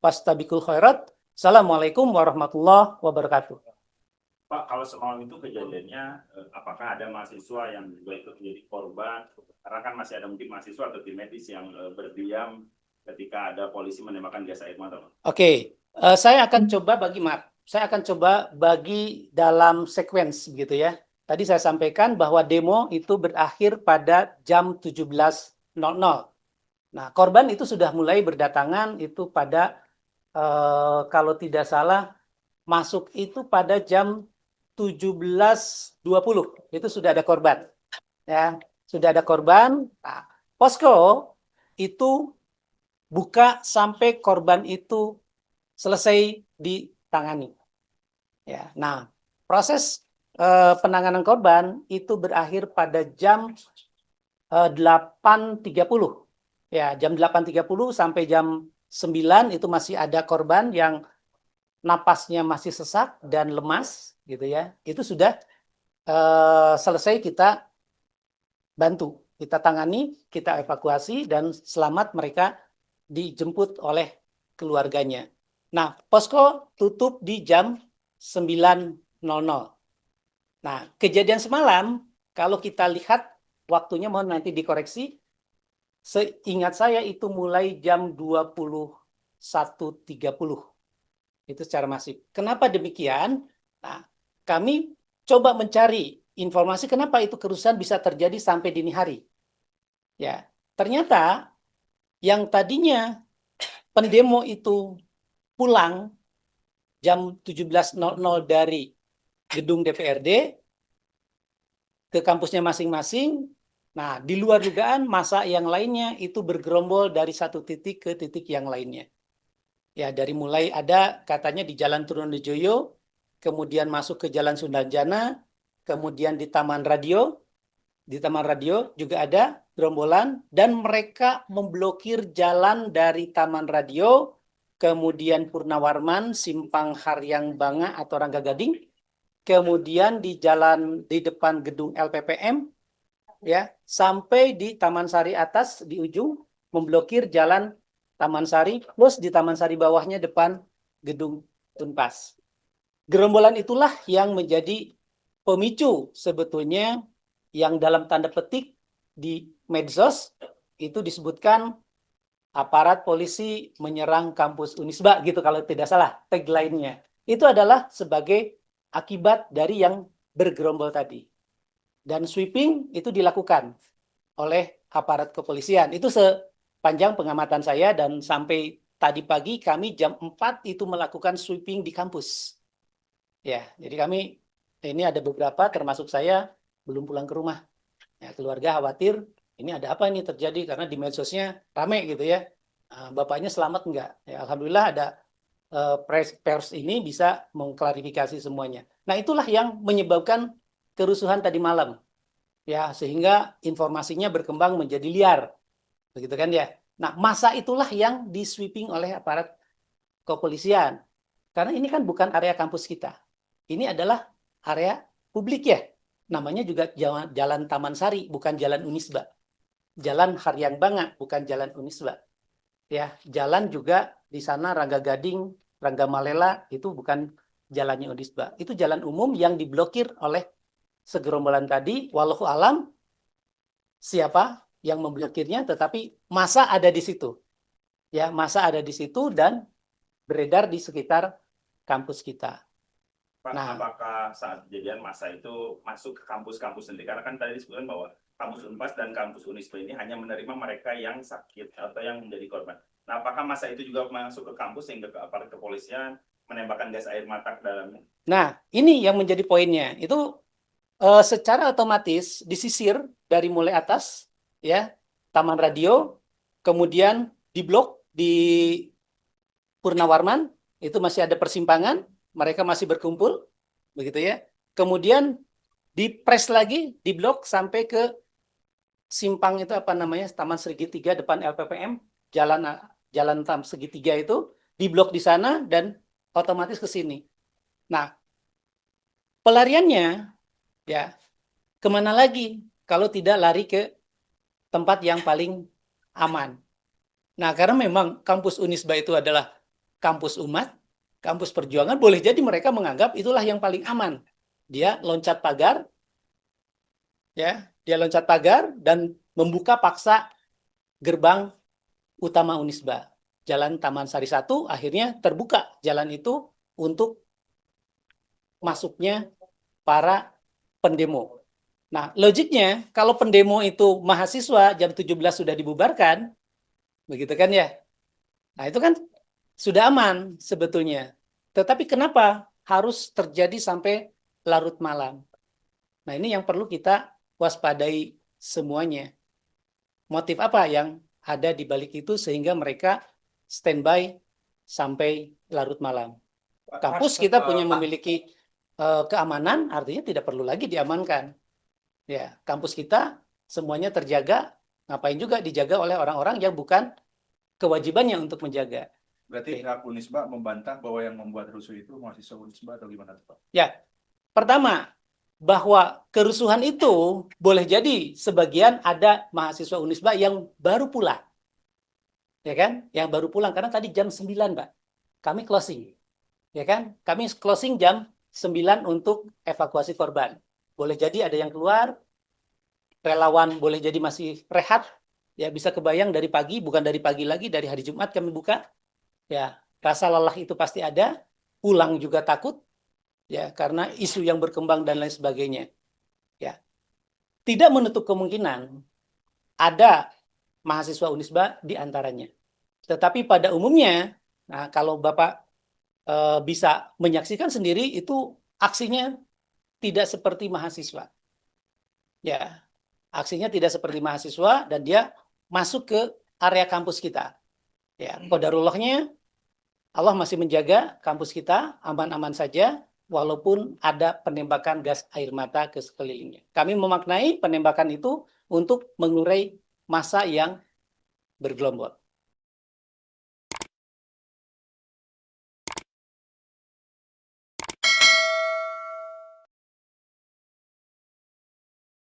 fastabiqul khairat. Assalamualaikum warahmatullahi wabarakatuh. Pak, kalau semalam itu kejadiannya, apakah ada mahasiswa yang juga ikut menjadi korban? Karena kan masih ada mungkin mahasiswa atau tim medis yang berdiam ketika ada polisi menembakkan gas air mata. Oke, saya akan coba bagi dalam sequence begitu ya. Tadi saya sampaikan bahwa demo itu berakhir pada jam 17.00. Nah, korban itu sudah mulai berdatangan itu pada kalau tidak salah masuk itu pada jam 17.20. Itu sudah ada korban. Ya, sudah ada korban. Nah, posko itu buka sampai korban itu selesai ditangani. Ya, nah, proses penanganan korban itu berakhir pada jam 8.30. Ya, jam 8.30 sampai jam 9 itu masih ada korban yang napasnya masih sesak dan lemas gitu ya. Itu sudah selesai kita bantu, kita tangani, kita evakuasi dan selamat mereka dijemput oleh keluarganya. Nah, posko tutup di jam 9.00. Nah, kejadian semalam kalau kita lihat waktunya mohon nanti dikoreksi. Seingat saya itu mulai jam 21.30. Itu secara masif. Kenapa demikian? Nah, kami coba mencari informasi kenapa itu kerusuhan bisa terjadi sampai dini hari. Ya, ternyata yang tadinya pendemo itu pulang jam 17.00 dari gedung DPRD ke kampusnya masing-masing. Nah, di luar dugaan massa yang lainnya itu bergerombol dari satu titik ke titik yang lainnya. Ya, dari mulai ada katanya di Jalan Trunojoyo, kemudian masuk ke Jalan Sundarjana, kemudian di Taman Radio. Di Taman Radio juga ada gerombolan dan mereka memblokir jalan dari Taman Radio, kemudian Purnawarman, Simpang Haryang Banga atau Rangga Gading, kemudian di jalan di depan gedung LPPM, ya, sampai di Taman Sari atas di ujung memblokir jalan Taman Sari, plus di Taman Sari bawahnya depan gedung Tunpas. Gerombolan itulah yang menjadi pemicu sebetulnya yang dalam tanda petik di medsos itu disebutkan aparat polisi menyerang kampus Unisba gitu kalau tidak salah tagline-nya. Itu adalah sebagai akibat dari yang bergerombol tadi. Dan sweeping itu dilakukan oleh aparat kepolisian. Itu sepanjang pengamatan saya dan sampai tadi pagi kami jam 4 itu melakukan sweeping di kampus. Ya, jadi kami ini ada beberapa termasuk saya belum pulang ke rumah. Ya, keluarga khawatir ini ada apa ini terjadi karena di medsosnya rame gitu ya. Bapaknya selamat enggak? Ya, alhamdulillah ada pers ini bisa mengklarifikasi semuanya. Nah, itulah yang menyebabkan kerusuhan tadi malam. Ya, sehingga informasinya berkembang menjadi liar. Begitu kan ya. Nah, masa itulah yang di-sweeping oleh aparat kepolisian. Karena ini kan bukan area kampus kita. Ini adalah area publik ya. Namanya juga jalan Taman Sari, bukan jalan Unisba. Jalan Haryang Banga, bukan jalan Unisba. Ya, jalan juga di sana Rangga Gading, Rangga Malela itu bukan jalannya Unisba. Itu jalan umum yang diblokir oleh segerombolan tadi. Wallahu alam siapa yang memblokirnya, tetapi masa ada di situ. Ya, masa ada di situ dan beredar di sekitar kampus kita. Pak, apakah saat kejadian masa itu masuk ke kampus-kampus sendiri? Karena kan tadi disebutkan bahwa kampus Unpas dan kampus Unisba ini hanya menerima mereka yang sakit atau yang menjadi korban. Nah, apakah masa itu juga masuk ke kampus sehingga ke aparat kepolisian menembakkan gas air mata ke dalamnya? Nah, ini yang menjadi poinnya. Itu secara otomatis disisir dari mulai atas, ya, Taman Radio, kemudian di blok di Purnawarman, itu masih ada persimpangan, mereka masih berkumpul, begitu ya. Kemudian dipres lagi, di blok sampai ke simpang itu apa namanya, Taman Segitiga depan LPPM, jalan Taman Segitiga itu, di blok di sana dan otomatis ke sini. Nah, pelariannya, ya, kemana lagi kalau tidak lari ke tempat yang paling aman. Nah, karena memang kampus Unisba itu adalah kampus umat, kampus perjuangan, boleh jadi mereka menganggap itulah yang paling aman. Dia loncat pagar, ya, dia loncat pagar dan membuka paksa gerbang utama Unisba. Jalan Taman Sari 1 akhirnya terbuka jalan itu untuk masuknya para pendemo. Nah, logiknya kalau pendemo itu mahasiswa jam 17 sudah dibubarkan, begitu kan ya? Nah, itu kan sudah aman sebetulnya. Tetapi kenapa harus terjadi sampai larut malam? Nah, ini yang perlu kita waspadai semuanya. Motif apa yang ada di balik itu sehingga mereka standby sampai larut malam? Kampus kita punya memiliki keamanan, artinya tidak perlu lagi diamankan. Ya, kampus kita semuanya terjaga, ngapain juga dijaga oleh orang-orang yang bukan kewajibannya untuk menjaga. Berarti pihak Unisba membantah bahwa yang membuat rusuh itu mahasiswa Unisba atau gimana, Pak? Ya, pertama, bahwa kerusuhan itu boleh jadi sebagian ada mahasiswa Unisba yang baru pulang. Ya kan? Yang baru pulang, karena tadi jam 9, Pak. Kami closing. Ya kan? Kami closing jam 9 untuk evakuasi korban. Boleh jadi ada yang keluar, relawan boleh jadi masih rehat, ya bisa kebayang dari pagi, bukan dari pagi lagi, dari hari Jumat kami buka, ya rasa lelah itu pasti ada, pulang juga takut, ya karena isu yang berkembang dan lain sebagainya, ya tidak menutup kemungkinan ada mahasiswa Unisba di antaranya, tetapi pada umumnya, nah kalau Bapak bisa menyaksikan sendiri itu aksinya tidak seperti mahasiswa. Ya, aksinya tidak seperti mahasiswa dan dia masuk ke area kampus kita. Ya, qadarullahnya Allah masih menjaga kampus kita aman-aman saja walaupun ada penembakan gas air mata ke sekelilingnya. Kami memaknai penembakan itu untuk mengurai massa yang bergelombol.